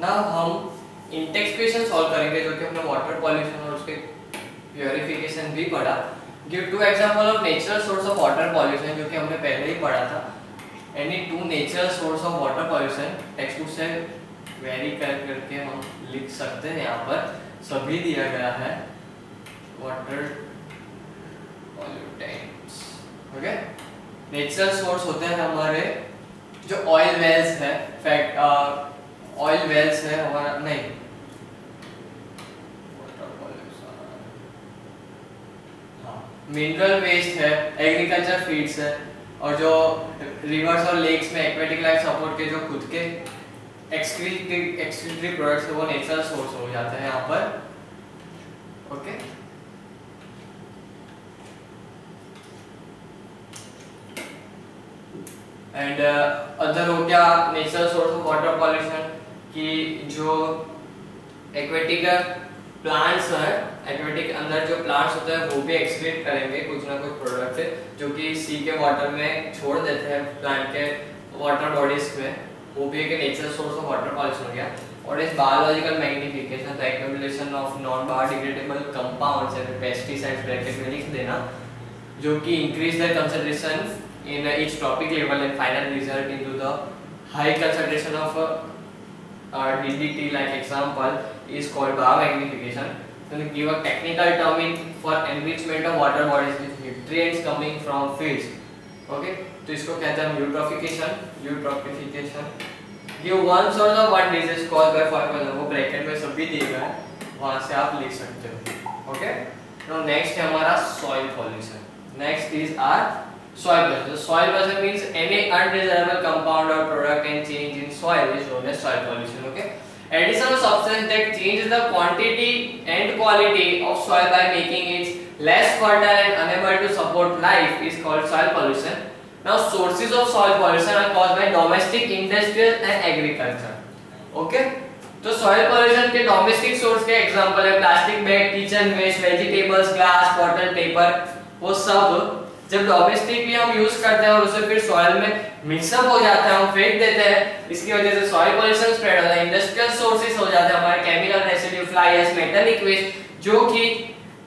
ना हम Intex question solve करेंगे जो कि हमने वाटर पॉल्यूशन और उसके प्योरिफिकेशन भी पढ़ा। Give two example of natural source of water pollution, जो कि हमने पहले ही पढ़ा था। Any two natural source of water pollution, text book से वेरी करके हम लिख सकते हैं। यहाँ पर सभी दिया गया है water pollutants. Okay, natural source होते हैं हमारे जो ऑयल वेल्स है, ऑयल वेल्स है हमारा, नहीं मिनरल वेस्ट है, एग्रीकल्चर फीड्स है, और जो रिवर्स और लेक्स में एक्वेटिक लाइफ सपोर्ट के जो खुद के एक्सक्रीटरी प्रोडक्ट्स है वो नेचुरल सोर्स हो जाते हैं यहाँ पर। ओके, एंड अदर हो गया natural source of water pollution कि जो एक्वेटिक प्लांट्स है, एक्वेटिक अंदर जो प्लांट्स होते हैं वो भी एक्सक्रीट करेंगे कुछ ना कुछ प्रोडक्ट जो कि सी के वाटर में छोड़ देते हैं प्लांट के वाटर बॉडीज में, वो भी एक natural source of water pollution हो गया। और इस biological magnification, the accumulation of non biodegradable compounds and pesticides bracket में लिख देना, जो कि increase the concentration in each tropic level and final result into the high concentration of DDT, like example is called biomagnification. Then give a technical term in for enrichment of water bodies with nutrients coming from fields. Okay, तो इसको कहते हैं eutrophication. eutrophication give one source of one disease caused by fungal, वो bracket में सभी दिया है, वहां से आप लिख सकते हो। ओके, now next है हमारा soil pollution. Next is our soil pollution. Soil pollution means any undesirable compound or product and change in soil is known as soil pollution. Okay, addition of substance that change the quantity and quality of soil by making it less fertile and unable to support life is called soil pollution. Now sources of soil pollution are caused by domestic, industrial and agriculture. Okay, तो soil pollution के domestic source के example है plastic bag, kitchen waste, vegetables, glass, bottle, paper, वो सब जब domestically हम use करते हैं और उसे फिर सॉइल में मिक्सअप हो जाता है, हम फेंक देते हैं, इसकी वजह से सॉइल पॉल्यूशन स्प्रेड होता है। इंडस्ट्रियल सोर्सेज हो जाते हैं हमारे chemical residue, fly ash, metallic waste, जो कि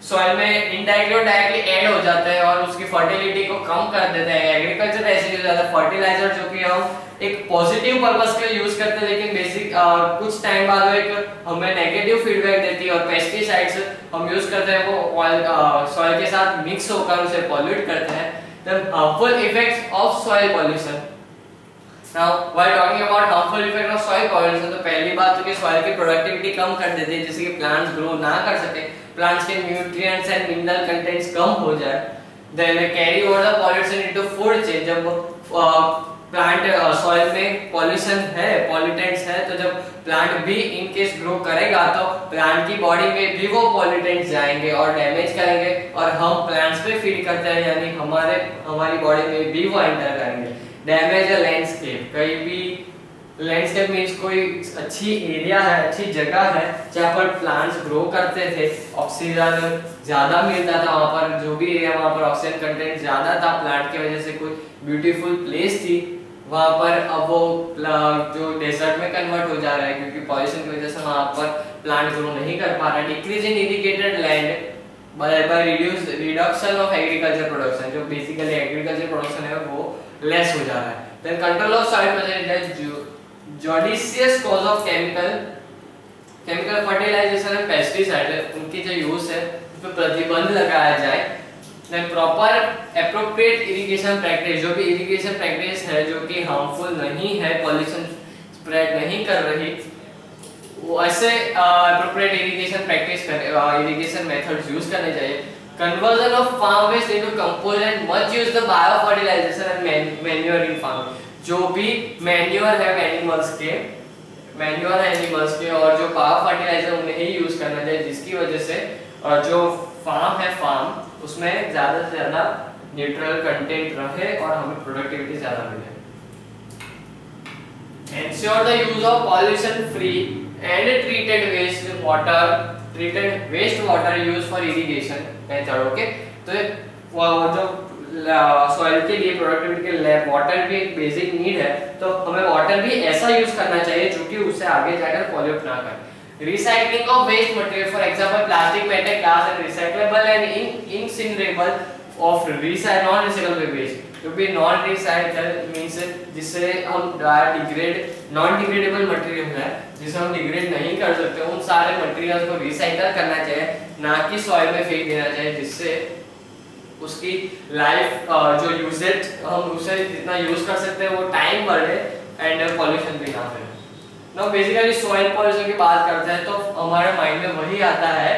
सॉइल में इनडायरेक्टली और डायरेक्टली ऐड हो जाते हैं और उसकी फर्टिलिटी को कम कर देते हैं। एग्रीकल्चर रेसिड्यू ज्यादा फर्टिलाइजर जो कि हम एक पॉजिटिव पर्पस के लिए यूज करते हैं, लेकिन बेसिक कुछ टाइम बाद वो एक हमें नेगेटिव फीडबैक देती है। और पेस्टिसाइड्स हम यूज करते हैं वो सॉइल के साथ मिक्स होकर उसे पॉल्यूट करते हैं। The harmful effects of soil pollution. Now while talking about harmful effect of soil pollution, तो पहली बात तो कि सॉइल की प्रोडक्टिविटी कम कर देती है, जिससे कि प्लांट्स ग्रो ना कर सके, प्लांट्स के न्यूट्रिएंट्स एंड मिनरल कंटेंट्स कम हो जाए। Then carry over the pollution into food chain. जब प्लांट सॉइल में पॉल्यूशन है, पॉल्यूटेंट्स है, तो जब प्लांट भी इन केस ग्रो करेगा तो प्लांट की बॉडी में भी वो पॉल्यूटेंट्स जाएंगे और डैमेज करेंगे, और हम प्लांट्स पे फीड करते हैं यानी हमारी बॉडी में भी वो एंटर करेंगे। डैमेज लैंडस्केप, कहीं भी लैंडस्केप मींस कोई अच्छी एरिया है, अच्छी जगह है जहाँ पर प्लांट्स ग्रो करते थे, ऑक्सीजन ज्यादा मिलता था, वहाँ पर जो भी एरिया वहाँ पर ऑक्सीजन कंटेंट ज्यादा था, प्लांट की वजह से कोई ब्यूटीफुल प्लेस थी, वहाँ पर अब वो जो डेजर्ट में कन्वर्ट हो जा रहा है क्योंकि पॉल्यूशन की वजह से वहाँ पर प्लांट ग्रो नहीं कर पा रहा। Decrease in irrigated land by reduction of agriculture production, जो बेसिकली एग्रीकल्चर प्रोडक्शन है वो लेस हो जा रहा है। Then control of soil pollution, judicious cause of chemical fertilization and pesticide, उनकी जो यूज है उस पर प्रतिबंध लगाया जाए। Then proper appropriate irrigation practice, जो भी इरिगेशन प्रैक्टिस है जो कि हार्मफुल नहीं है, पॉल्यूशन स्प्रेड नहीं कर रही, वो ऐसे appropriate irrigation practice irrigation methods use करने चाहिए। Conversion of farm waste into compost and much use the bio fertilization and manure in farm, जो भी मैन्योर है एनिमल्स के और जो बायो फर्टिलाइजर उन्हें ही यूज करना चाहिए, जिसकी वजह से जो फार्म उसमें ज्यादा से ज्यादा न्यूट्रल कंटेंट रहे और हमें प्रोडक्टिविटी ज्यादा मिले। Ensure the use of pollution free and treated waste water used for irrigation method. Okay, तो जो सॉइल के लिए, प्रोडक्टिविटी के लिए वाटर भी एक बेसिक नीड है, तो हमें वाटर भी ऐसा यूज करना चाहिए जो कि उससे आगे जाकर पॉल्यूट ना करे। Recycling of waste material, for example plastic, metal, glass and recyclable and incinerable of non recyclable waste, जो भी नॉन रिसाइकल मींस जिससे हम नॉन डिग्रेडेबल मटेरियल है जिसे हम डिग्रेड नहीं कर सकते, उन सारे मटेरियल्स को रिसाइकल करना चाहिए, ना कि सॉइल में फेंक देना चाहिए, जिससे उसकी लाइफ जो यूजेज हम उसे जितना यूज कर सकते हैं वो टाइम बढ़े एंड पॉल्यूशन भी ना फैले। नाउ बेसिकली सॉइल पॉल्यूशन की बात करते हैं तो हमारे माइंड में वही आता है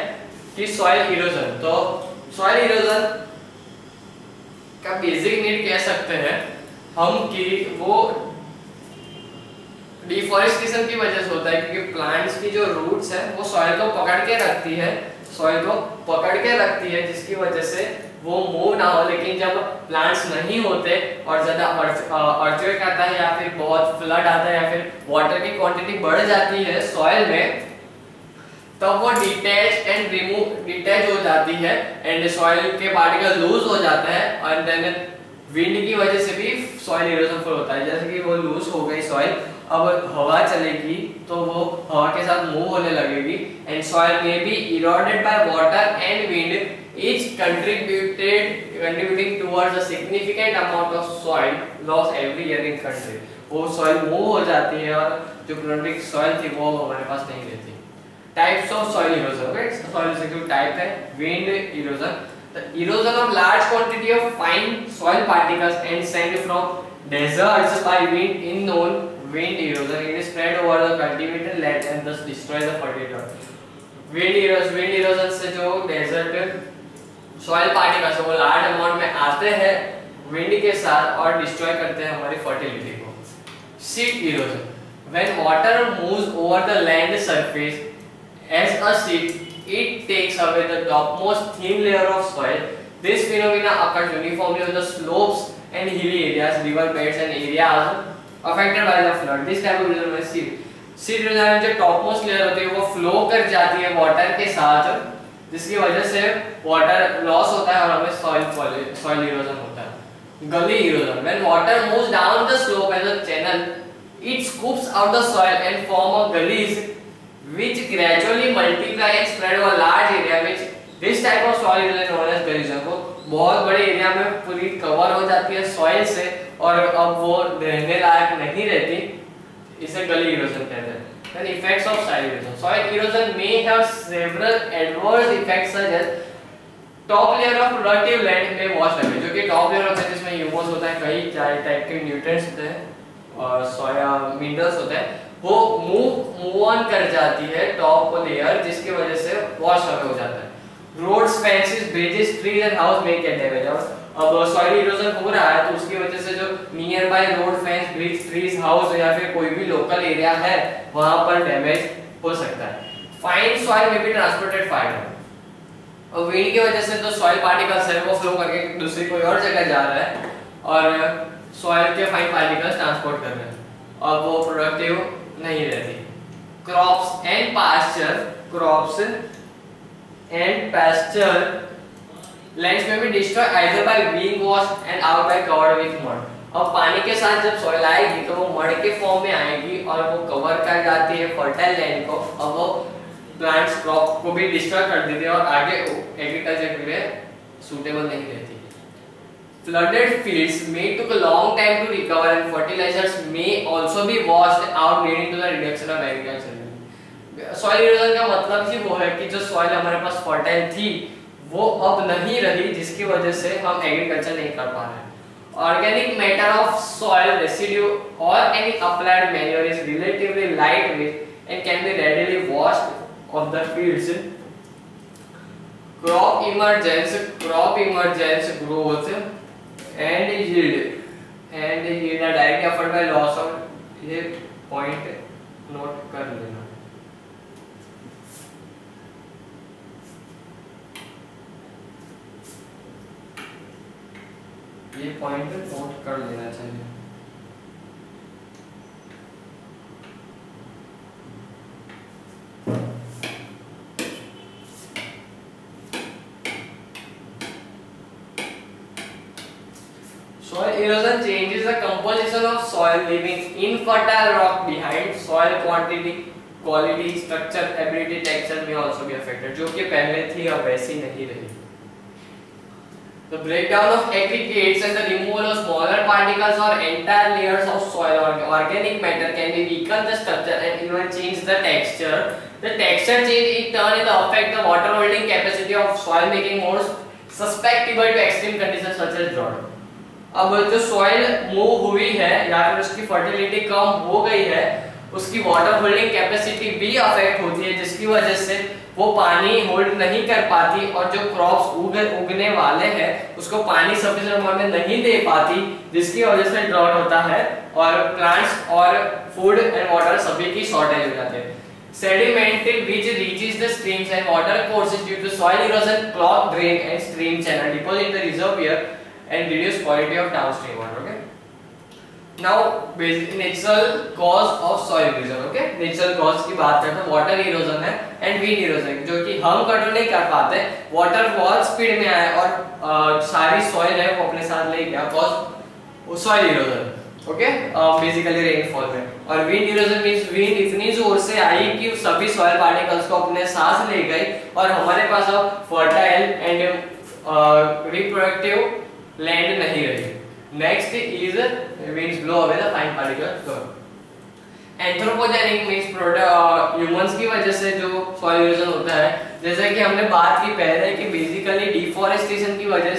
कि सॉइल इरोजन। तो सॉइल इरोजन का बेसिक नीड कह सकते हैं हम कि वो डिफॉरेस्टेशन की वजह से होता है, क्योंकि प्लांट्स की जो रूट्स है वो सॉइल को पकड़ के रखती है, जिसकी वजह से वो मूव ना हो। लेकिन जब प्लांट्स नहीं होते और ज्यादा अर्थक्वेक आता है या फिर बहुत फ्लड आता है या फिर वाटर की क्वांटिटी बढ़ जाती है सॉइल में, तब वो डिटैच हो जाती है एंड सॉइल के पार्टिकल लूज हो जाता है और देन विंड की वजह से भी सॉइल इरोजन होता है। जैसे कि वो लूज हो गई सॉइल, अब हवा चलेगी तो वो हवा के साथ मूव होने लगेगी एंड सॉइल में be eroded by water and wind, each contributing towards a significant amount of soil loss every year in country। वो सॉइल मूव हो जाती है और जो प्रोडक्टिव सॉइल थी वो हमारे पास नहीं रहती। Types of soil erosion, right? Soil से जो टाइप है wind erosion, the erosion of large quantity of fine soil particles and sand from deserts by wind in known wind erosion, it is spread over the cultivated land and thus destroy the fertility। wind erosion से जो desert soil particles वो large amount में आते हैं wind के साथ और destroy करते हैं हमारी फर्टिलिटी को। Seed erosion, when water moves over the land surface as a seed, it takes away the topmost thin layer of soil। This phenomena occurs uniformly on the slopes and hilly areas, river beds and areas affected by the flood। This type of erosion is seed erosion में जो topmost layer होती है वो flow कर जाती है water के साथ, जिसकी वजह से वाटर लॉस होता है और हमें सॉइल इरोजन होता है। गली erosion, when water moves down the slope as a channel, it scoops out the soil and form a gullies which gradually multiply and spread over large area, which this type of soil erosion known as gully erosion। को बहुत बड़े area में पूरी cover हो जाती है soil से और अब वो रहने लायक नहीं रहती, इसे गली इरोजन कहते हैं। Then effects of soil erosion, soil erosion may have several adverse effects such as top layer of productive land may wash away, जो कि टॉप लेयर होता है जिसमें ह्यूमस होता है, कई टाइप के न्यूट्रिएंट्स होते हैं और सोया मिनरल्स होते हैं, वो मूव ऑन कर जाती है टॉप लेयर, जिसकी वजह से वॉश अवे हो जाता है। Roads, fences, bridges, trees and house may get damage. अब सॉइल इरोजन हो रहा है तो उसकी वजह से जो near by road, fence, bridge, trees, house या फिर कोई भी लोकल एरिया है वहां पर डैमेज हो सकता है। फाइन सॉइल में बी ट्रांसपोर्टेड फाइबर, और विंड की वजह से जो सॉइल पार्टिकल्स है वो फ्लो करके दूसरी कोई और जगह जा रहा है और सॉइल के फाइन पार्टिकल्स ट्रांसपोर्ट कर रहे हैं और वो प्रोडक्टिव नहीं रहती। क्रॉप्स एंड पास्चर लैंड्स में भी destroy either by being washed and out by covered with mud. अब पानी के साथ जब सॉइल आएगी तो वो मड के फॉर्म में आएगी और वो कवर कर जाती है फर्टाइल लैंड को, अब वो प्लांट्स क्रॉप को भी डिस्ट्रॉय कर देती है और आगे एग्रीकल्चर के लिए सूटेबल नहीं रहती। Flooded fields may take a long time to recover and fertilizers may also be washed out leading to the reduction of agriculture। Soil erosion का मतलब ही वो है कि जो सॉइल हमारे पास फर्टाइल थी वो अब नहीं रही, जिसकी वजह से हम एग्रीकल्चर नहीं कर पा रहे। Organic matter of soil residue और any applied manure is relatively light weight and can be readily washed off the fields. Crop emergence growth and yield are directly affected by loss of, ये point note कर लेना। ये point note कर लेना चाहिए। Soil erosion changes the composition of soil, leaving infertile rock behind. Soil quantity, quality, structure, ability, texture may also be affected. जो कि पहले थी अब वैसी नहीं रही. The breakdown of aggregates and the removal of smaller particles or entire layers of soil or organic matter can be weaken the structure and even change the texture. The texture change in turn affect the water holding capacity of soil, making more susceptible to extreme conditions such as drought. अब जो soil move हुई है या फिर उसकी fertility कम हो गई है, उसकी वाटर होल्डिंग कैपेसिटी भी अफेक्ट होती है, जिसकी वजह से वो पानी होल्ड नहीं कर पाती और जो क्रॉप्स उगने वाले हैं उसको पानी सफिशिएंट अमाउंट में नहीं दे पाती, जिसकी वजह से ड्रॉट होता है और प्लांट्स और फूड एंड वाटर सभी की शॉर्टेज हो जाती है. Sedimental which reaches the streams and water courses due to soil erosion clog drain and stream channel deposit in the reservoir and reduce quality of downstream water. Okay. Now basic natural cause of soil erosion. Okay. Natural cause की बात करते हैं, water erosion है and wind erosion, जो कि हम control नहीं कर पाते. वाटर बहुत स्पीड में आया और सारी सॉइल है वो अपने साथ ले गया, cause soil erosion. Okay, basically rainfall में. और विंड इरोजन मींस विंड इतनी जोर से आई कि सभी सॉइल पार्टिकल्स को अपने साथ ले गई और हमारे पास अब फर्टाइल एंड रिप्रोडक्टिव लैंड नहीं रही. Next is winds blow away the fine particles. Anthropogenic means humans की वजह से जो सॉइल इरोजन होता है, जैसे कि हमने बात की पहले कि बेसिकली डिफॉरेस्टेशन की वजह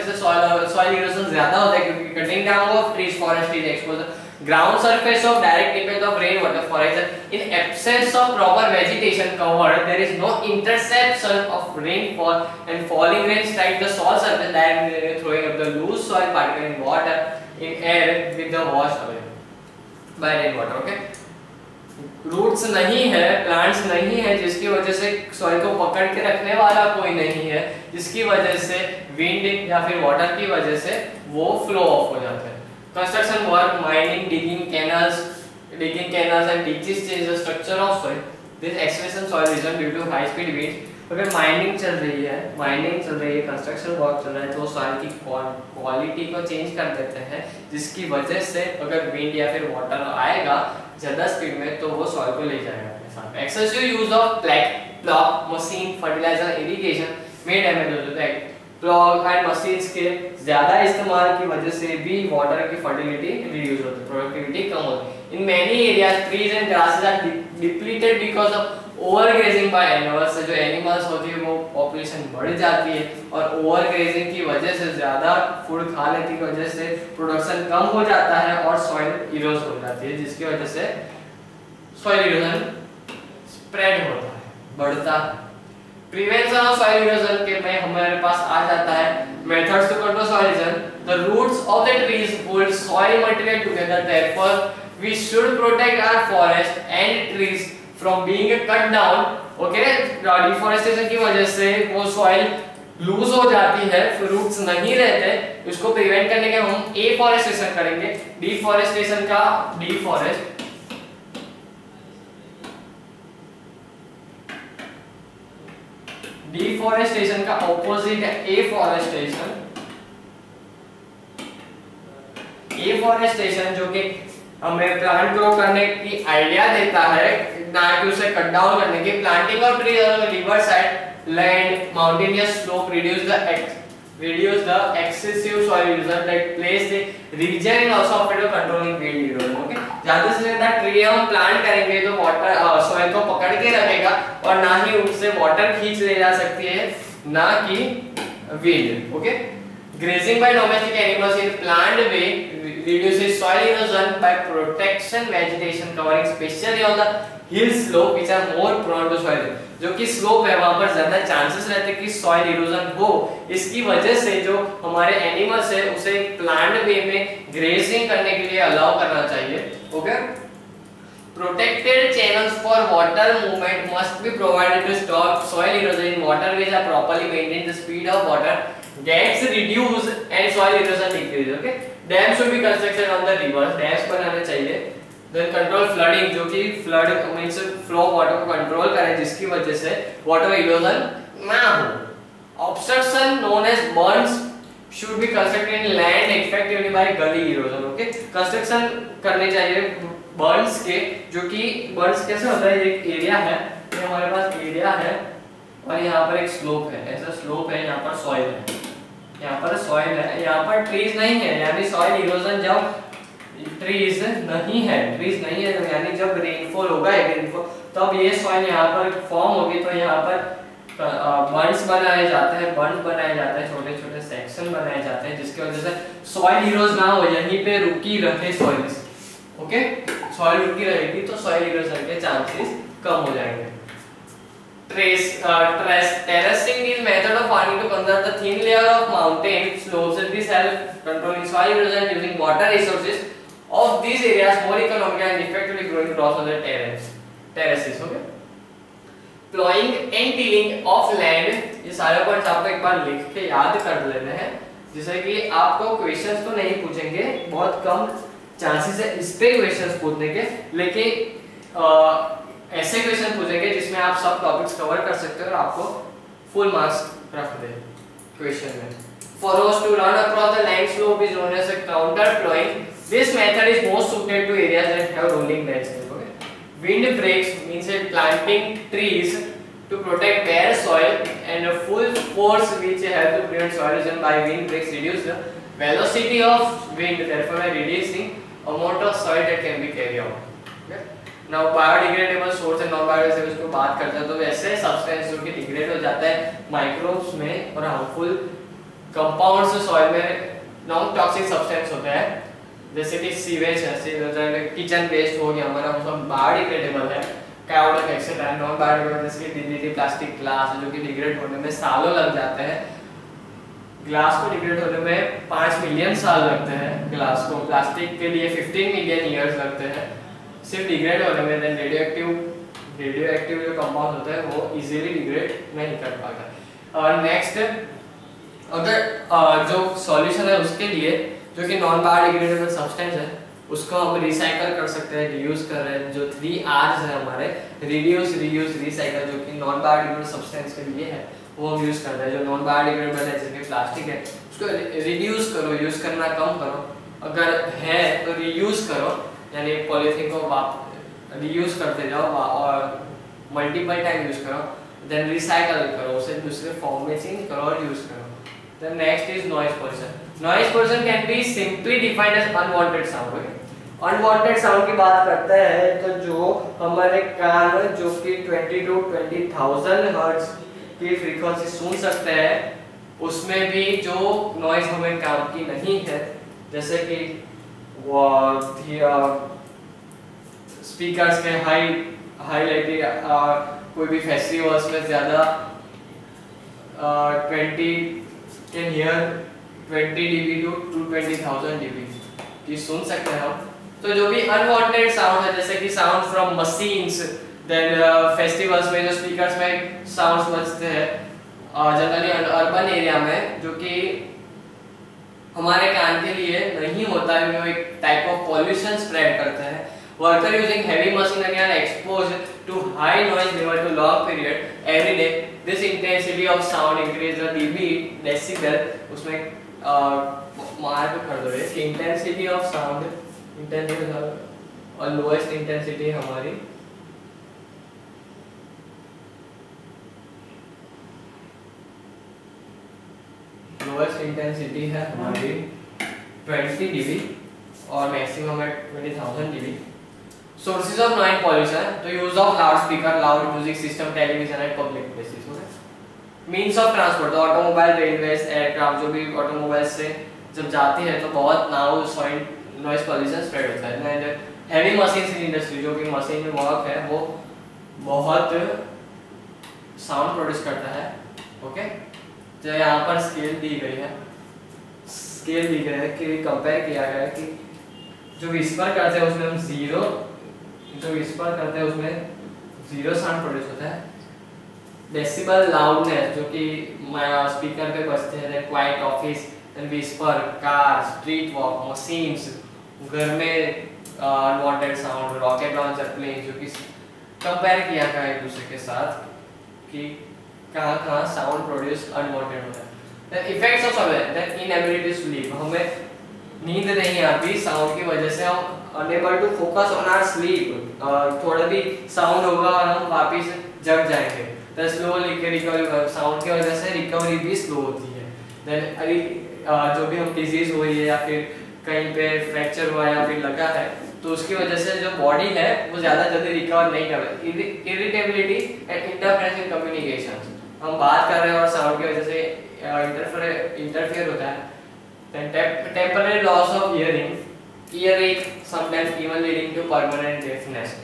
से सॉइल इरोजन ज्यादा होता है, क्योंकि cutting down of trees, forest is exposed ground surface of direct impact of rainwater. For example, in absence of proper vegetation cover, there is no interception of rainfall and falling rain strike the soil surface directly, throwing up the loose soil particle in water in air with the washed away by rainwater. Okay, roots नहीं है, plants नहीं है, जिसकी वजह से soil को पकड़ के रखने वाला कोई नहीं है, जिसकी वजह से विंड या फिर वाटर की वजह से वो फ्लो ऑफ हो जाते हैं. Construction work, mining, digging canals and ditches change the structure of soil. This excavation soil erosion due to high speed winds. अगर माइनिंग चल रही है, कंस्ट्रक्शन वर्क चल रहा है, तो सॉइल की क्वालिटी को चेंज कर देते हैं, जिसकी वजह से अगर विंड या फिर वाटर आएगा ज्यादा स्पीड में तो वो सॉइल को ले जाएगा अपने साथ. Excessive use of plough machine, fertilizer, irrigation में डैमेज हो जाता है. प्लॉग एंड मशीन्स के ज्यादा इस्तेमाल की वजह से भी वाटर की फर्टिलिटी रिड्यूस होती है, प्रोडक्टिविटी कम होती है. In many areas trees and grasses are depleted because of overgrazing by animals. जो एनिमल्स होती है वो पॉपुलेशन बढ़ जाती है और ओवरग्रेजिंग की वजह से ज्यादा फूड खा लेने की वजह से प्रोडक्शन कम हो जाता है और सॉइल इरोज हो जाती है, जिसकी वजह से सॉइल इरोजन स्प्रेड होता है, बढ़ता है. प्रिवेंशन ऑफ सॉइल इरोजन के में हमारे पास आ जाता है methods to control soil erosion. The roots of the trees hold soil material together, therefore we should protect our forest and trees from being cut down. Okay, deforestation की वजह से वो सॉइल लूज हो जाती है, रूट्स नहीं रहते. इसको प्रिवेंट करने के हम एफॉरेस्टेशन करेंगे. डिफॉरेस्टेशन का डिफॉरेस्टेशन का ऑपोजिट है एफॉरेस्टेशन. एफॉरेस्टेशन जो कि हमें प्लांट ग्रो करने की आइडिया देता है, ना कि उसे कट डाउन करने की. Planting of trees on the river side, land, mountainous slope reduce the excessive soil erosion that plays the region and also affect the controlling wind erosion. Okay, ज्यादा से ज्यादा ट्री हम प्लांट करेंगे तो water soil को पकड़ के रखेगा और ना ही उससे वाटर खींच ले जा सकती है, ना कि wind. Okay, grazing by domestic animals in plant way reduces soil erosion by protection vegetation covering especially on the hill slope which are more prone to soil. जो कि स्लोप है वहां पर ज्यादा चांसेस रहते हैं कि सॉइल इरोजन हो. इसकी वजह से जो हमारे एनिमल्स है उसे प्लांट वे में ग्रेजिंग करने के लिए अलाउ करना चाहिए. Okay, protected channels for water movement must be provided to stop soil erosion in waterways are properly maintained. The speed of water gets reduced and soil erosion decreases. Okay, dams should be constructed on the rivers. Dams बनाने चाहिए. Then control flooding, जो कि flood means flow water को control करे, जिसकी वजह से water erosion ना हो. Obstruction known as burns should be constructed in land effectively by gully erosion. Okay, construction करने चाहिए बर्न्स के, जो कि बर्न्स कैसे होता है, एक एरिया है, ये हमारे पास एरिया है और यहाँ पर एक स्लोप है, ऐसा स्लोप है, यहाँ पर सॉइल है, यहाँ पर सॉइल है, यहाँ पर ट्रीज नहीं है, यानी सॉइल इरोजन जब ट्रीज नहीं है तो यानी जब रेनफॉल होगा रेनफॉल तब ये सॉइल यहाँ पर फॉर्म होगी, तो यहाँ पर बर्न्स बनाए जाते हैं, छोटे छोटे सेक्शन बनाए जाते हैं, जिसकी वजह से सॉइल इरोज ना हो, यहीं पे रुकी रहे सॉइल। ओके, सॉइल रुकी रहेगी तो सॉइल इरोजन के चांसेस कम हो जाएंगे। Terracing is method of farming to conserve the thin layer of mountain slopes and this help controlling soil erosion using water resources of these areas more economically and effectively growing crops on the terraces. Okay, plowing and tilling of land, ये सारे points आपको एक बार लिख के याद कर लेने हैं, जिससे कि आपको क्वेश्चंस तो नहीं पूछेंगे, बहुत कम चांसेस है इस पे क्वेश्चंस पूछने के, लेकिन ऐसे क्वेश्चन पूछेंगे जिसमें आप सब टॉपिक्स कवर कर सकते हो और आपको फुल मार्क्स रख दे क्वेश्चन में। For us to run across the land slope is known as a counter plowing. This method is most suited to areas that have rolling landscape. Okay? Wind breaks means planting trees to protect bare soil and a full force which help to prevent soil erosion by wind breaks reduce the velocity of wind, therefore reducing amount of soil that can be carried out. Okay? Now biodegradable source and non-biodegradable को बात करते हैं, तो वैसे substance जो कि degrade हो जाता है माइक्रोब्स में और हार्मफुल कंपाउंड्स सॉइल में नॉन टॉक्सिक सब्सटेंस होते हैं, जैसे कि सीवेज है, किचन वेस्ट हो गया हमारा, वो सब बायोडिग्रेडेबल है, काउडक एक्सेट्रा। नॉन बायोडिग्रेडेबल जैसे कि डीडीटी, प्लास्टिक, ग्लास, जो कि डिग्रेड होने में सालों लग जाते हैं। ग्लास को डिग्रेड होने में 5 मिलियन साल लगते हैं ग्लास को, प्लास्टिक के लिए 15 मिलियन ईयर्स लगते हैं सिर्फ डिग्रेड होने में। देन रेडियोएक्टिव जो कंपाउंड होता है वो इजीली डिग्रेड नहीं कर पाता। और नेक्स्ट अगर जो सॉल्यूशन है उसके लिए, जो कि नॉन बायोडिग्रेडेबल सब्सटेंस है, उसको हम रिसाइकल कर सकते हैं, रीयूज कर रहे हैं, जो 3 R's है हमारे, रिड्यूस, रीयूज, रिसाइकल, जो कि नॉन बायोडिग्रेडेबल सब्सटेंस के लिए है वो हम यूज करते हैं। जो नॉन बायोडिग्रेडेबल है जैसे प्लास्टिक है उसको रिड्यूस करो, यूज करना कम करो, अगर है तो रीयूज करो, यानी पॉलीथीन को रीयूज करते जाओ और मल्टीपल टाइम यूज करो, देन रिसाइकल करो, उसे दूसरे फॉर्म में चेंज करो और यूज करो। Then next is noise pollution. Noise pollution can be simply defined as unwanted sound. Unwanted sound की बात करते हैं तो जो हमारे कान जो कि 20 to 20,000 हर्ट्ज की फ्रीक्वेंसी सुन सकते हैं, उसमें भी जो नॉइज हमें काम की नहीं है, जैसे कि स्पीकर्स के हाईलाइटेड कोई भी फेस्टिवल्स में ज़्यादा 20 can hear 20 dB to 20,000 dB की सुन सकते हैं हम। तो जो भी अनवांटेड साउंड है, जैसे कि sound from machines, then festivals में जो स्पीकर्स में साउंड्स बजते हैं जनरली अर्बन एरिया में, जो कि हमारे कान के लिए नहीं होता है, वो एक टाइप ऑफ पॉल्यूशन स्प्रेड करते हैं। Worker using heavy machinery are exposed to high noise level too long period every day. This intensity of sound increase the dB decibel, उसमें मार्क कर दो कि इंटेंसिटी ऑफ साउंड, इंटेंसिटी और lowest intensity हमारी lowest intensity है हमारी 20 dB और maximum है 20,000 dB। Sources of noise pollution, तो use of loud speaker, loud music system, television at public places. Means of transport, तो ऑटोमोबाइल, रेलवेज, एयरक्राफ्ट, जो भी ऑटोमोबाइल से जब जाती है तो बहुत now soil noise pollution spread होता है। हैवी मशीन्स इन इंडस्ट्री, जो कि मशीन में वर्क है वो बहुत साउंड प्रोड्यूस करता है। ओके, जो यहाँ पर स्केल दी गई है, कि कंपेयर किया गया है कि जो विस्पर करते हैं उसमें हम जीरो साउंड प्रोड्यूस होता है। डेसिबल लाउडनेस, जो कि स्पीकर पे बजते हैं, quiet office, whisper, car, street walk, machines, घर में unwanted sound, rocket launcher, plane, जो कि कंपेयर किया गया है एक दूसरे के साथ कि कहाँ साउंड प्रोड्यूस अनवांटेड होता है। Effects of sound that inability to sleep, हमें नींद नहीं आती साउंड की वजह से, हम unable to focus on our sleep, थोड़ा भी साउंड होगा और हम वापस जग जाएंगे। द स्लो रिकवरी, साउंड की वजह से रिकवरी भी स्लो होती है। देन जो भी हम डिजीज हुई है या फिर कहीं पे फ्रैक्चर हुआ है या फिर लगा है, तो उसकी वजह से जो बॉडी है वो ज़्यादा जल्दी रिकवर नहीं कर पाती। Irritability and interference in communication, हम बात कर रहे हैं और साउंड की वजह से इंटरफेयर होता है। Then temporary loss of hearing, earache, sometimes even leading to permanent deafness.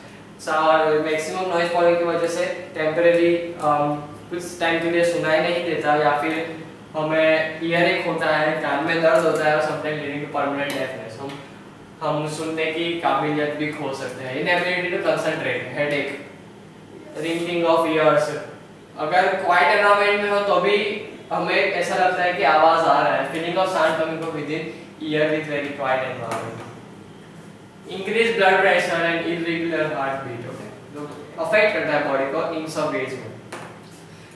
Maximum noise pollution की वजह से टेम्परेरी कुछ टाइम के लिए सुनाई नहीं देता, या फिर हमें ईयरएक होता है, कान में दर्द होता है, और sometime leading to permanent deafness, हम सुनने की काबिलियत भी खो सकते हैं। Inability to concentrate, headache, ringing of ears, अगर क्वाइट एनवायरनमेंट में हो तो भी हमें ऐसा लगता है कि आवाज आ रहा है। Feeling of sound coming from within ear with very quiet environment. Increase blood pressure and irregular heart beat, okay, जो अफेक्ट करता है बॉडी को इन सब वेज में।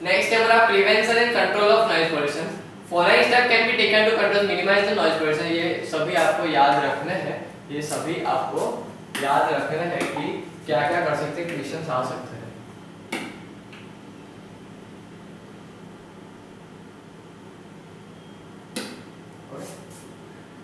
नेक्स्ट है हमारा prevention and control of noise pollution. Following step can be taken to control minimize the noise pollution. ये सभी आपको याद रखने हैं, ये सभी आपको याद रखने हैं कि क्या क्या कर सकते हैं, क्वेश्चंस आ सकते हैं।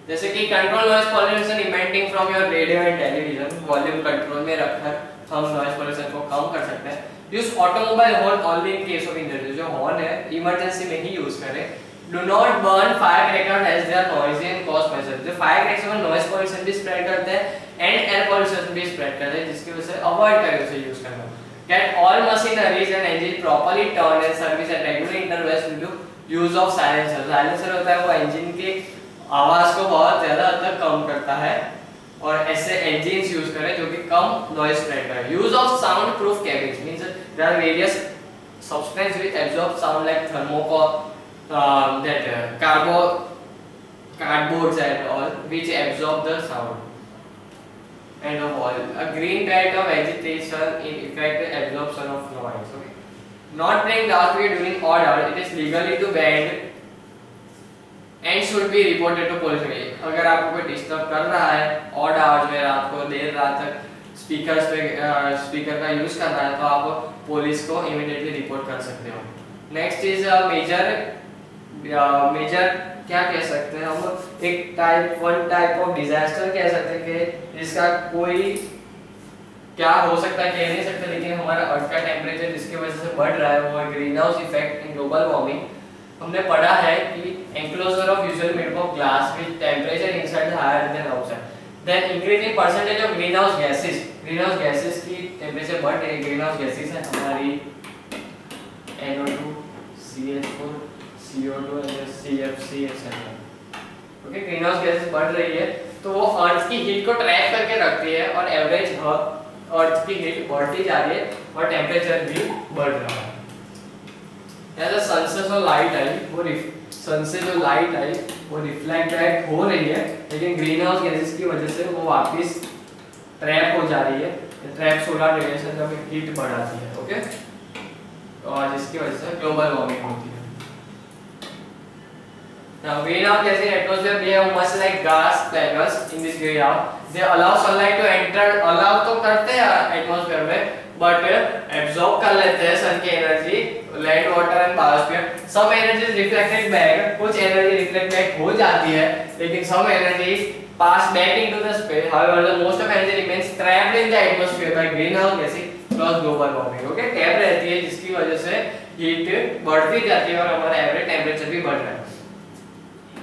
जैसे कि control noise pollution emanating from your radio and television, volume control में रखकर हम नॉइज पॉल्यूशन को कम कर सकते हैं। Use automobile horn only in case of emergency, जो हॉर्न है इमरजेंसी में ही यूज करें। Do not burn fire cracker as they are noisy and cause pollution, जो फायर क्रैकर में नॉइज पॉल्यूशन भी स्प्रेड करते हैं एंड एयर पॉल्यूशन भी स्प्रेड करते हैं, जिसकी वजह से अवॉइड करें उसे यूज करना। Get all machineries and engine properly turn and service at regular intervals due to use of silencer. Silencer होता है वो इंजन के आवाज को बहुत ज्यादा हद तक कम करता है, और ऐसे इंजिन्स यूज करें जो कि कम नॉइज स्प्रेड करे। Use of sound proof cabins means there are various substance which absorb sound like thermocol, that cardboards and all which absorb the sound and of all. A green belt of vegetation in effect absorption of noise. Okay. Not playing loudspeaker during odd hours, it is legally to banned and should be reported to police. अगर आपको कोई disturb कर रहा है odd hours में, रात को देर रात तक स्पीकर का यूज कर रहा है, तो आप पुलिस को इमीडिएटली रिपोर्ट कर सकते हो। नेक्स्ट इज मेजर क्या कह सकते हैं हम, एक वन टाइप ऑफ डिजास्टर कह सकते हैं कि जिसका कोई क्या हो सकता है कह नहीं सकते, लेकिन हमारा अर्थ का टेम्परेचर जिसकी वजह से बढ़ रहा है वो है greenhouse effect in global warming. हमने पढ़ा है कि enclosure of usually made of glass with temperature inside higher than outside, then increasing percentage of greenhouse gases. Greenhouse gases की टेम्परेचर बढ़ रही है। ग्रीन हाउस गैसेस है हमारी NO2, CH4, CO2 and CFC etc. Okay, green house gases बढ़ रही है तो वो अर्थ की हीट को ट्रैप करके रखती है, और एवरेज अर्थ की हीट बढ़ती जा रही है और टेम्परेचर भी बढ़ रहा है। ऐसा सन से जो लाइट आई वो सन से जो लाइट आई वो रिफ्लेक्ट बैक हो रही है, लेकिन ग्रीन हाउस गैसेस की वजह से वो वापस ट्रैप हो जा रही है। ट्रैप सोलर रेडिएशन जब हीट बढ़ाती है, ओके, और जिसकी वजह से ग्लोबल वार्मिंग होती है। Now greenhouse gases in atmosphere behave much like gas plugins in this greenhouse. They allow sunlight to enter, allow तो करते हैं atmosphere में, but absorb कर लेते हैं sun की energy, land, water and biosphere. Some energy is reflected back, कुछ energy reflect back हो जाती है, लेकिन some energy pass back into the space. However, the most of energy remains trapped in the atmosphere by greenhouse gases plus global warming. Okay, trap रहती है जिसकी वजह से heat बढ़ती जाती है और हमारा एवरेज टेम्परेचर भी बढ़ रहा है।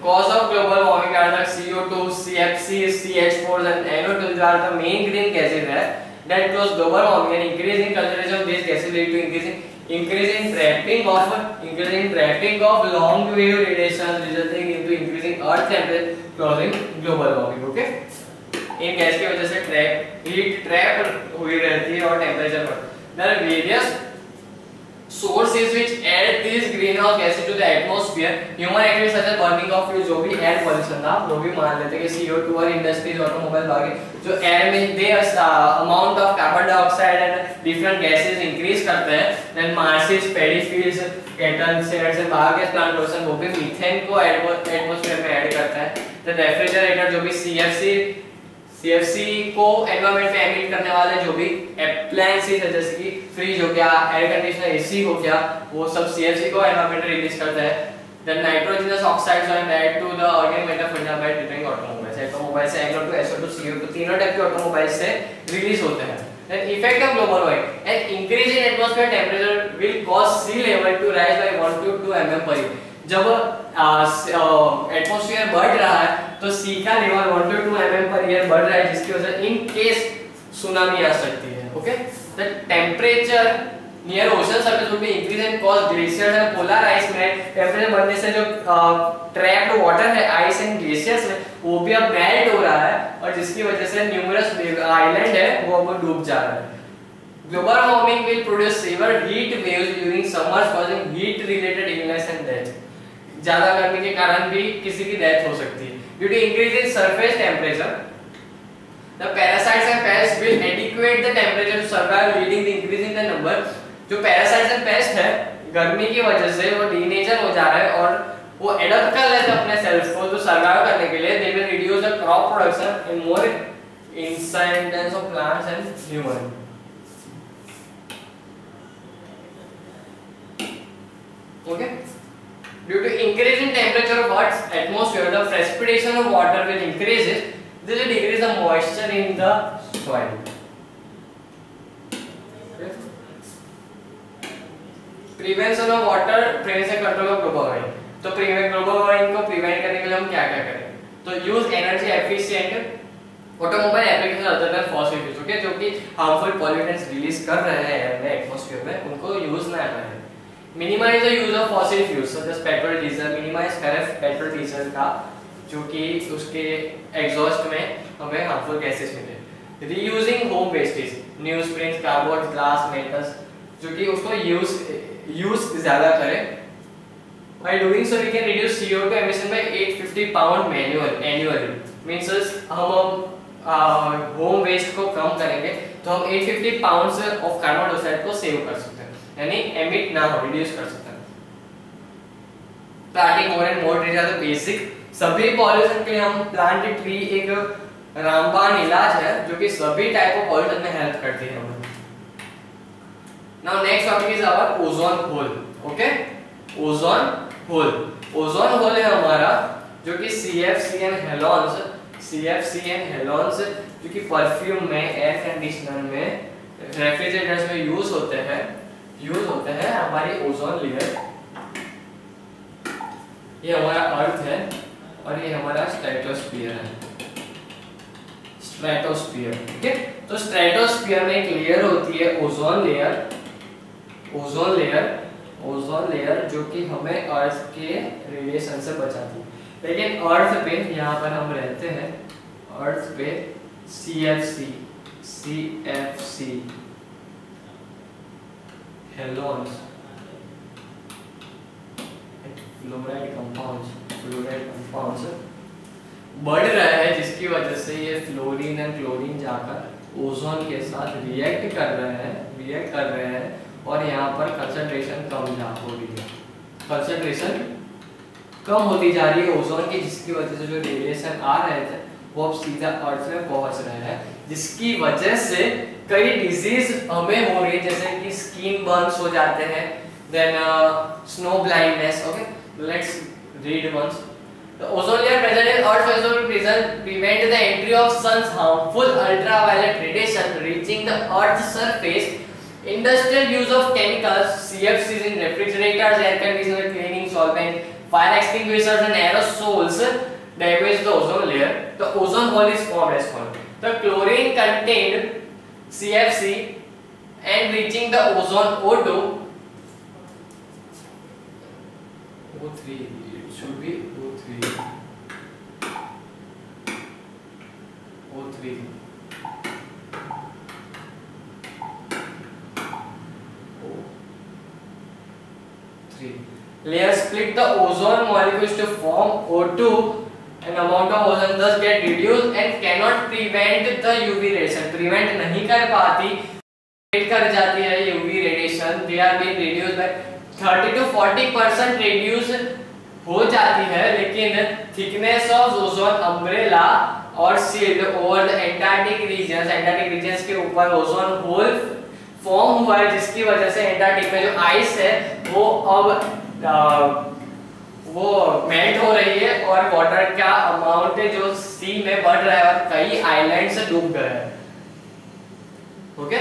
Cause of global warming are the CO2, CFC, CH4 and NO2 are the main green gases that cause global warming, and increase in concentration of these gases lead to increasing trapping of long wave radiation resulting into increasing earth temperature causing global warming. Okay, in gas की वजह से heat trap हुई रहती है और temperature बढ़। There are various source is which add these greenhouse gases to the atmosphere. Human activities such as burning of fuel, जो भी air pollution था वो भी मान लेते हैं कि CO2 और industries automobile बाकी जो air में they amount of carbon dioxide and different gases increase करते हैं. Then marshes, paddy fields, cattle sheds and biogas plant pollution वो भी मीथेन को atmosphere में add करता है. The refrigerator जो भी CFC को एनवायरनमेंट में एमिट करने वाले जो भी एप्लायंसेस है जैसे कि फ्रिज हो गया, एयर कंडीशनर, एसी हो गया, वो सब CFC को एनवायरनमेंट में रिलीज करता है. Then nitrogenous oxides are add to the organic matter formed by different automobiles. Automobile से NO2, SO2, CO2 तीनों टाइप के ऑटोमोबाइल से रिलीज होते हैं. Then effect of global warming, an increase in atmosphere temperature will cause sea level to rise by 1 to 2 mm per year. जब atmosphere बढ़ रहा है तो सी का level 1 to 2 mm per year बढ़ रहा है जिसकी वजह से इन केस सुनामी आ सकती है. Okay, the temperature near ocean surface will be increase and cause glaciers and polar ice melt. Temperature बढ़ने से जो ट्रैप्ड वाटर है आइस एंड ग्लेशियर्स में वो भी अब मेल्ट हो रहा है और जिसकी वजह से न्यूमरस आइलैंड है वो अब डूब जा रहा है. Global warming will produce severe heat waves during summers causing heat related illness and death. ज्यादा गर्मी के कारण भी किसी की डेथ हो सकती है. Due to increase in surface temperature, the parasites and pests will adequate the temperature to survive, leading to increase in the number. जो parasites and pests है गर्मी की वजह से वो डीनेचर हो जा रहा है और वो एडप्ट कर लेते हैं अपने सेल्स को तो सर्वाइव करने के लिए. They will reduce the crop production and more incidence of plants and human. Okay. Due to increase in temperature of Earth's atmosphere, the precipitation of water will increase. This will decrease the moisture in the soil. Prevention of water, prevention control of global warming. तो global warming को prevent करने के लिए हम क्या क्या करें? तो use energy efficient automobile application other than fossil fuels, okay, जो कि harmful pollutants release कर रहे हैं air में atmosphere में उनको use ना करें. Minimize the use of fossil fuels such as petrol, diesel. Minimize करें पेट्रोल डीजल का जो कि उसके एग्जॉस्ट में हमें हार्मफुल गैसेस मिले. Reusing home wastage, newsprint, cardboard, glass, metals जो कि उसको यूज ज़्यादा करें. By doing so, we can reduce CO2 emission by 850 pound annually. Means हम होम वेस्ट को कम करेंगे तो हम 850 पाउंड्स ऑफ कार्बन डाइऑक्साइड को सेव कर सकते हैं यानी एमिट ना हो रिड्यूस कर सकते हैं. Planting more and more trees are the basic. सभी पॉल्यूशन के लिए हम प्लांट ट्री एक रामबाण इलाज है जो कि सभी टाइप ऑफ पॉल्यूशन में हेल्प करती है हमें. Now next topic is our ozone hole. Okay, ozone hole है हमारा जो कि CFC एंड हेलोन्स जो कि परफ्यूम में, एयर कंडीशनर में, रेफ्रिजरेटर्स में यूज होते हैं हमारी ओजोन लेयर. ये हमारा अर्थ है और ये हमारा स्ट्रेटोस्फीयर है. ठीक है, तो स्ट्रेटोस्फीयर में एक लेयर होती है ओजोन लेयर जो कि हमें अर्थ के रेडिएशन से बचाती है. लेकिन अर्थ पे यहाँ पर हम रहते हैं, अर्थ पे CFC हेलोन्स फ्लोराइड कंपाउंड्स बढ़ रहा है जिसकी वजह से ये फ्लोरीन एंड क्लोरीन जाकर ओजोन के साथ रिएक्ट कर रहे हैं और यहाँ पर कंसंट्रेशन कम होती जा रही है ओजोन की जिसकी वजह से जो रेडिएशन आ रहे थे वो अब सीधा अर्थ में पहुंच रहे हैं जिसकी वजह से कई डिजीज हमें हो रही है जैसे कि स्किन बर्न्स हो जाते हैं, then snow blindness. Okay, let's read once. The ozone layer present in Earth's surface prevent the entry of sun's harmful ultraviolet radiation reaching the Earth's surface. Industrial use of chemicals, CFCs in refrigerators, air conditioners, cleaning solvents, fire extinguishers and aerosols damage the ozone layer. The ozone hole is formed as follows. The chlorine contained CFC and reaching the ozone O2. O3, it should be O3. 3. Layer split the ozone molecules to form O2, and amount of ozone thus get reduced and cannot prevent the UV radiation. Prevent नहीं कर पाती, कर जाती है UV radiation. They are being reduced by 30 to 40% reduce हो जाती है, लेकिन thickness of ozone umbrella और shield over the Antarctic regions के ऊपर ozone hole फॉर्म हुआ है, जिसकी वजह से एंटार्क्टिक में जो आइस है वो अब वो मेल्ट हो रही है और वाटर का अमाउंट जो सी में बढ़ रहा है और कई आइलैंड्स डूब गए हैं. Okay,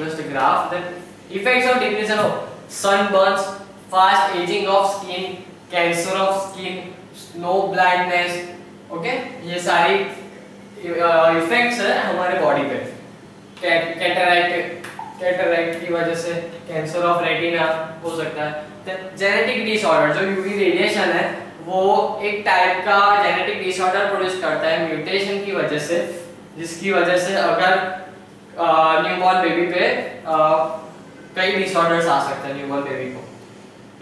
just graph that effects of depression of sunburns, fast aging of skin, cancer of skin, snow blindness. Okay, ये सारी इफेक्ट्स है हमारे बॉडी पे. कैटरैक्ट की वजह से कैंसर ऑफ रेटिना हो सकता है. जेनेटिक डिसऑर्डर, जो यूवी रेडिएशन है वो एक टाइप का जेनेटिक डिसऑर्डर प्रोड्यूस करता है म्यूटेशन की वजह से, जिसकी वजह से अगर न्यूबॉर्न बेबी पे कई डिसऑर्डर्स आ सकते हैं न्यूबॉर्न बेबी को.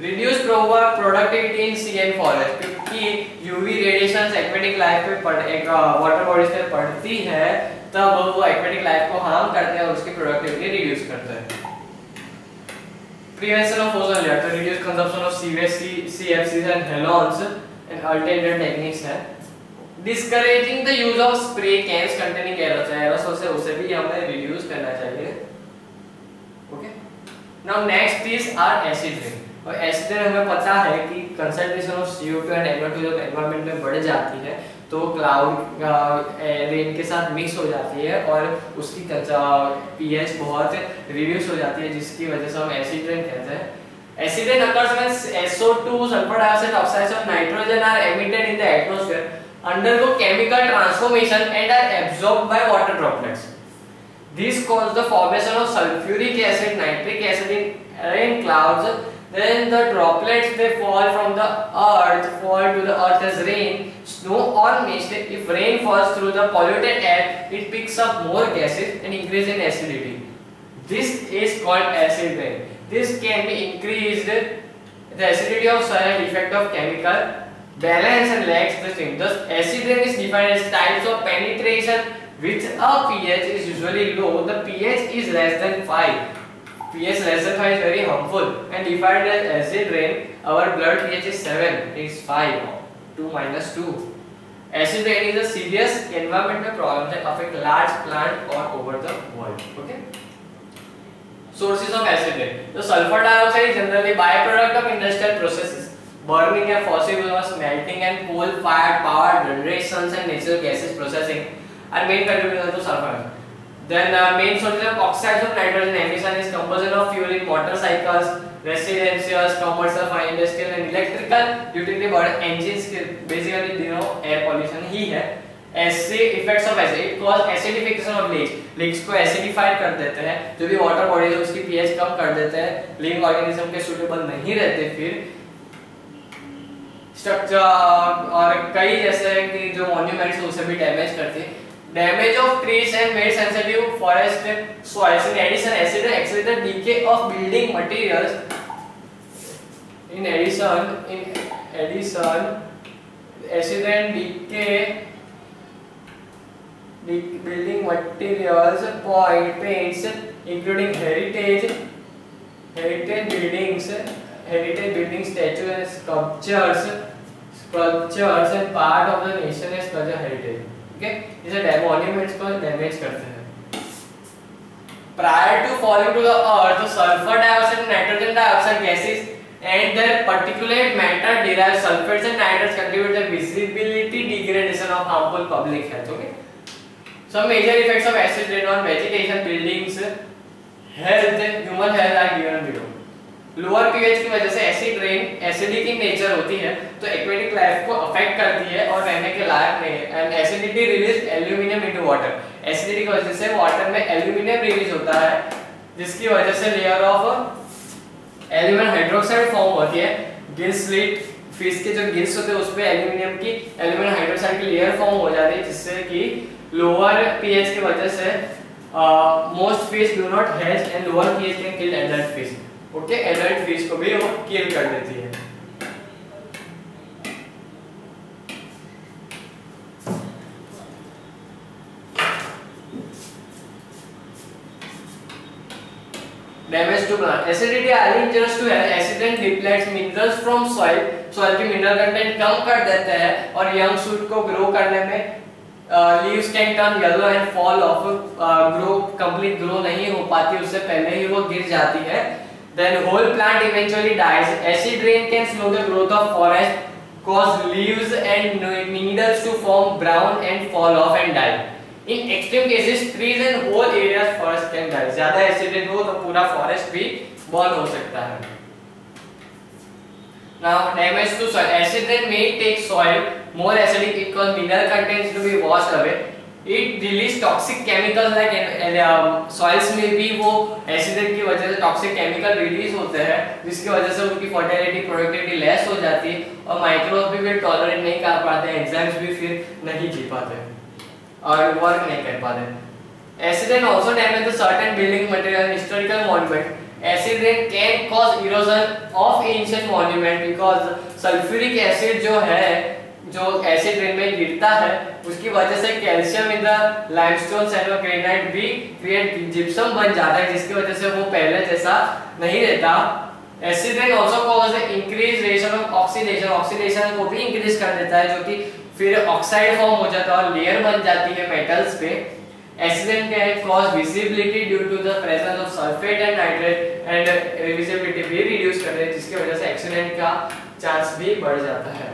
Reduce productivity in sea and forest, क्योंकि यूवी रेडिएशन एक्वेटिक लाइफ पे वाटर बॉडीज पे पड़ती है तब वो एक्वेटिक लाइफ को हार्म करते हैं और उसकी प्रोडक्टिविटी रिड्यूस करते हैं. प्रिवेंशन ऑफ ओजोन लेयर, तो reduce consumption of CFCs and halons and alternative techniques है. Discouraging the use of spray cans containing aerosol से उसे भी हमें रिड्यूस करना चाहिए. Okay, now next is our acid rain. और एसिड रेन हमें पता है कि concentration of CO2 and NO2 जब एनवायरनमेंट में बढ़ जाती है तो क्लाउड रेन के साथ मिक्स हो जाती है और उसकी pH बहुत रिड्यूस हो जाती है, जिसकी वजह से हम एसिड रेन कहते हैं. Acid rain occurs when SO2 sulfur dioxide oxides of nitrogen are emitted in the atmosphere, undergo chemical transformation and are absorbed by water droplets. This causes the formation of sulfuric acid, nitric acid in rain clouds. Then the droplets they fall from the earth, fall to the earth as rain, snow or mist. If rain falls through the polluted air, it picks up more gases and increase in acidity. This is called acid rain. This can be increased the acidity of soil and effect of chemical balance and lacks the stream. Thus, acid rain is defined as types of penetration which a pH is usually low. The pH is less than 5. pH less than 5 is very harmful and defined as acid rain. Our blood pH is 7, it is 5, 2 minus 2. Acid rain is a serious environmental problem that affect large plant all over the world. Okay. Sources of acid rain. The sulfur dioxide is generally byproduct of industrial processes, burning of fossil fuels, melting and coal-fired power generations and natural gases processing are main contributors to sulfur. Then main sources of oxides of nitrogen emission is combustion of fuel in motorcycles, residential, commercial, industrial and electrical utility body engines. Basically you know air pollution ही है. ऐसे effects of acid, it cause acidification of lakes. Lakes को acidify कर देते हैं, जो भी water bodies है उसकी pH कम कर देते हैं, living organism के suitable नहीं रहते. फिर structure और कई जैसे कि जो monuments उसे भी damage करते हैं. Damage of trees and weight sensitive forest soils. In addition, acid rain accelerates the decay of building materials. In addition, acid rain decay building materials, paints, including heritage buildings, statues and sculptures and part of the nation as cultural heritage. Okay, इसे monuments को damage करते हैं. Prior to falling to the earth, sulfur dioxide and nitrogen dioxide gases and their particulate matter derived sulfates and nitrates contribute to visibility degradation of harmful public health. Okay, some major effects of acid rain on vegetation, buildings, health, human health are given below. Lower pH की वजह से acid rain acidic in nature होती है तो aquatic life को affect करती है और रहने के लायक नहीं है. And acidity release aluminium into water. Acidity की वजह से वाटर में एल्यूमिनियम रिलीज होता है, जिसकी वजह से layer of aluminium hydroxide form होती है. गिल स्लिट फिश के जो गिल्स होते हैं उस पे एल्यूमिनियम हाइड्रोक्साइड की लेयर फॉर्म हो जाती है, जिससे कि लोअर pH की वजह से most fish do not hatch and lower pH can kill adult fish. Okay, adult fish को भी वो किल कर देती है। Damage to plant, acidity highly injurious to health, accident depletes minerals from soil, soil की मिनरल कंटेंट कम कर देते हैं और यंग शूट को ग्रो करने में leaves can turn yellow and fall of, grow complete grow नहीं हो पाती, उससे पहले ही वो गिर जाती है। Then whole plant eventually dies, acid rain can slow the growth of forest, cause leaves and needles to form brown and fall off and die. In extreme cases, trees and whole areas forest can die. ज्यादा acid हो तो पूरा forest भी burn हो सकता है। Now damage to soil, acid rain may take soil more acidic because mineral contents to be washed away. It release toxic chemicals like soils में भी वो एसिड की वजह से टॉक्सिक केमिकल रिलीज होते हैं, जिसकी वजह से उनकी फर्टिलिटी प्रोडक्टिविटी लेस हो जाती है और माइक्रोब्स भी फिर टॉलरेट नहीं कर पाते, एंजाइम्स भी फिर नहीं जी पाते और वर्क नहीं कर पाते। Acid rain also damage the certain building material, historical monument. Acid rain can cause erosion of ancient monument because sulphuric acid जो है, जो एसिड रेन में गिरता है, उसकी वजह से calcium in the limestone and granite भी क्रिएट जिप्सम बन जाता है, जिसकी वजह से वो पहले जैसा नहीं रहता। Acid rain also cause increase ration of oxidation, oxidation को भी इंक्रीज कर देता है, जो कि फिर ऑक्साइड फॉर्म हो जाता है और लेयर बन जाती है मेटल्स पे। Acid rain can cause visibility due to the presence of sulphate and nitrate and visibility भी रिड्यूस कर देती है, जिसकी वजह से एक्सीडेंट का चांस भी बढ़ जाता है।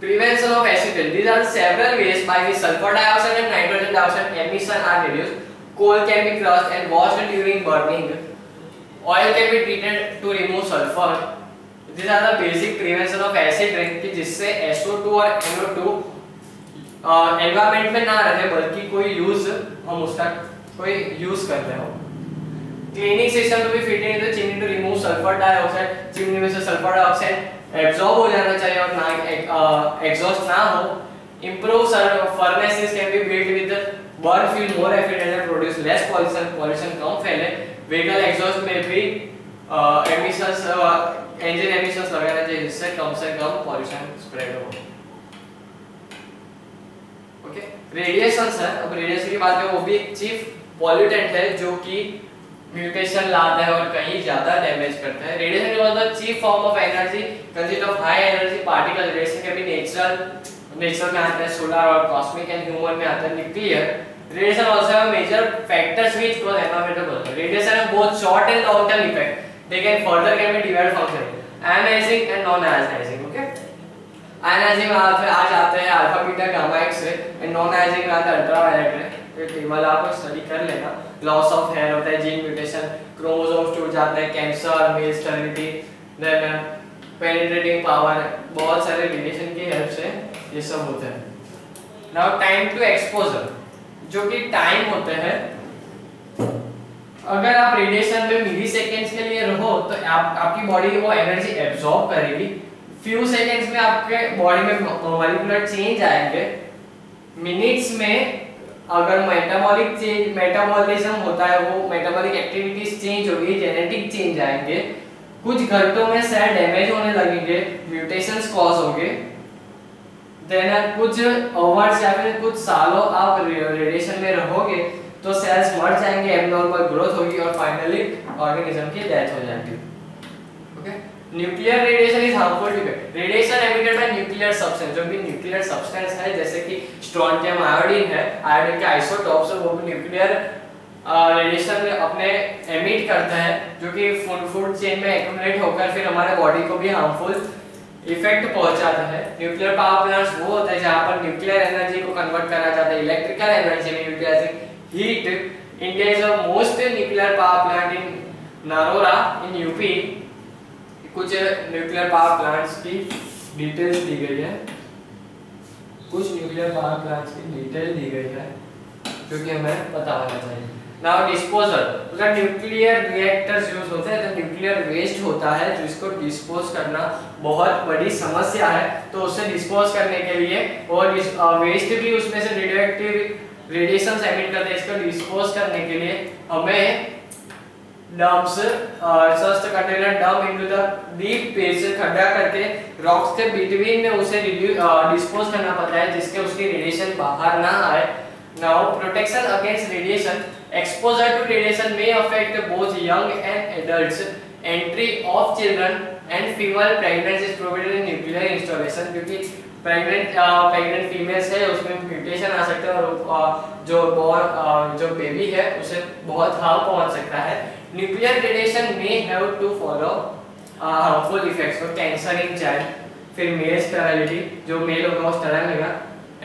Prevention of acid rain. These are several ways by which sulfur dioxide and nitrogen dioxide emission are reduced. Coal can be crushed and washed during burning. Oil can be treated to remove sulfur. These are the basic prevention of acid rain कि जिससे SO2 और NO2 environment में ना रहे, बल्कि कोई use हम उसका कोई यूज करते हो। Cleaning system to be fitted in the chimney to remove sulphur dioxide, chimney में से सल्फर डाइऑक्साइड एब्जॉर्ब हो जाना चाहिए और ना एग्जॉस्ट ना हो। Improve furnaces can be built with burn fuel more efficient and produce less pollution, pollution कम फैले। व्हीकल एग्जॉस्ट में भी एमिशंस, इंजन एमिशंस लगाना चाहिए, जिससे कम से कम पॉल्यूशन स्प्रेड हो। ओके, रेडिएशंस है। अब रेडिएशन की बात करें, वो भी एक चीफ पॉल्यूटेंट है जो कि म्यूटेशन लाता है और कहीं ज्यादा डैमेज करता है। Radiation was the chief form of energy consist of high energy particle. Radiation के भी नेचुरल में आता है, सोलर और कॉस्मिक एंड ह्यूमन में आता है nuclear. Radiation also have major factors which cause environmental. Radiation have both short and long term effect, they can further can be divide function ionizing and non ionizing. Okay, ionizing में आ जाते हैं alpha beta gamma X ray and non ionizing में आता है ultraviolet रे। ये table आप स्टडी कर लेना। लॉस ऑफ हेयर होता है, जीन म्यूटेशन, क्रोमोसोम्स टूट जाते हैं, cancer, male sterility, then penetrating power, बहुत सारे रेडिएशन की हेल्प से ये सब होता है। नाउ टाइम टू एक्सपोजर, जो कि टाइम होते हैं, अगर आप रेडिएशन में मिली सेकेंड्स के लिए रहो तो आपकी बॉडी वो एनर्जी एब्जॉर्ब करेगी। फ्यू सेकेंड्स में आपके बॉडी में मॉलिक्यूलर चेंज आएंगे। मिनट्स में अगर मेटाबॉलिज्म होता है, वो मेटाबॉलिक एक्टिविटीज चेंज होगी, जेनेटिक चेंज आएंगे। कुछ घंटों में सेल डैमेज होने लगेंगे, म्यूटेशंस कॉज होंगे। देन कुछ आवर्स या फिर कुछ सालों आप रेडिएशन में रहोगे तो सेल्स मर जाएंगे, एबनॉर्मल ग्रोथ होगी और फाइनली ऑर्गेनिज्म की डेथ हो जाएगी। Okay, nuclear radiation is harmful to radiation emitted by nuclear substance, जो भी न्यूक्लियर सब्सटेंस है जैसे कि स्ट्रोंटियम आयोडीन है, आयोडीन के आइसोटॉप्स है, वो भी न्यूक्लियर रेडिएशन अपने एमिट करता है, जो कि फूड चेन में एक्यूमुलेट होकर फिर हमारे बॉडी को भी हार्मफुल इफेक्ट पहुंचाता है। न्यूक्लियर पावर प्लांट्स वो होता है जहां पर न्यूक्लियर एनर्जी को कन्वर्ट करा जाता है इलेक्ट्रिकल एनर्जी में utilizing heat. India is the most nuclear power plant in Narora in UP. कुछ न्यूक्लियर पावर प्लांट्स की डिटेल्स दी गई है, कुछ न्यूक्लियर पावर प्लांट्स की डिटेल दी गई है जो कि हमें पता होना चाहिए। नाउ डिस्पोजल, अगर न्यूक्लियर रिएक्टर्स यूज होते हैं तो न्यूक्लियर वेस्ट होता है, जिसको डिस्पोज करना बहुत बड़ी समस्या है। तो उससे डिस्पोज करने के लिए और वेस्ट भी उसमें से रेडियोएक्टिव रेडिएशंस एमिट करते हैं, इसको डिस्पोज करने के लिए हमें डम्प्स सस्ट container dump into the deep pace, खड्डा करके रॉक्स के बिटवीन में उसे डिस्पोज करना पड़ता है जिसके उसकी रेडिएशन बाहर ना आए। Now protection against radiation, exposure to radiation may affect both young and adults, entry of children and female pregnancy is provided in nuclear installation, क्योंकि प्रेग्नेंट फीमेल्स है उसमें म्यूटेशन आ सकता है और जो बेबी है उसे बहुत हार्म पहुंच सकता है। Nuclear radiation may have to follow harmful effects for cancer in child, फिर मेल स्टेरिलिटी, जो मेल होगा वो स्टेराइल रहेगा,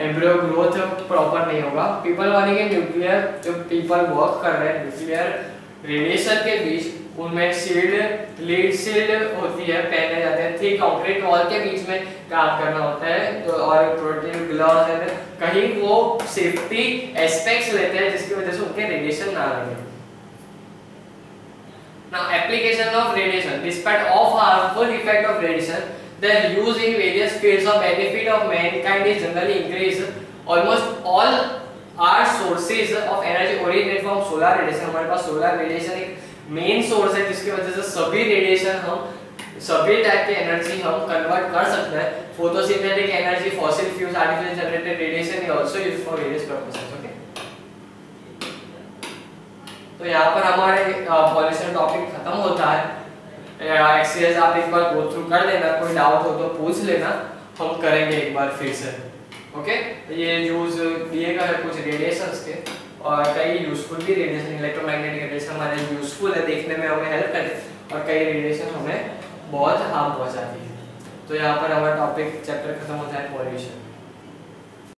एम्ब्रियो ग्रोथ प्रॉपर नहीं होगा। पीपल वार्निंग है न्यूक्लियर, जो पीपल वर्क कर रहे हैं न्यूक्लियर रेडिएशन के बीच, उनमें शील्ड लीड शील्ड होती है, पहने जाते हैं, थिक कंक्रीट वॉल के बीच में काम करना होता है, तो और प्रोटेक्टिव ग्लव्स है, कहीं वो सेफ्टी एस्पेक्ट्स लेते हैं जिसकी वजह से उनके रेडिएशन ना लगे। Now application of radiation, despite of harmful effect of radiation, their use in various fields of benefit of mankind is generally increased. Almost all our sources of energy originate from solar radiation। हमारे पास solar radiation एक main source है जिसकी वजह से सभी radiation हम सभी type की एनर्जी हम कन्वर्ट कर सकते हैं। Photosynthetic energy, fossil fuels, artificial generated radiation is also used for various purposes. Okay, तो यहाँ पर हमारे पॉल्यूशन टॉपिक खत्म होता है। एक्सरसाइज आप एक बार गो थ्रू कर लेना, कोई डाउट हो तो पूछ लेना, हम करेंगे एक बार फिर से। ओके, ये यूज दिए गए हैं कुछ रेडिएशंस के और कई यूजफुल भी रेडिएशन, इलेक्ट्रोमैग्नेटिक रेडिएशन हमारे यूजफुल है, देखने में हमें हेल्प करे, और कई रेडिएशन हमें बहुत हार्म पहुंचाती है। तो यहाँ पर हमारा टॉपिक चैप्टर खत्म होता है पॉल्यूशन।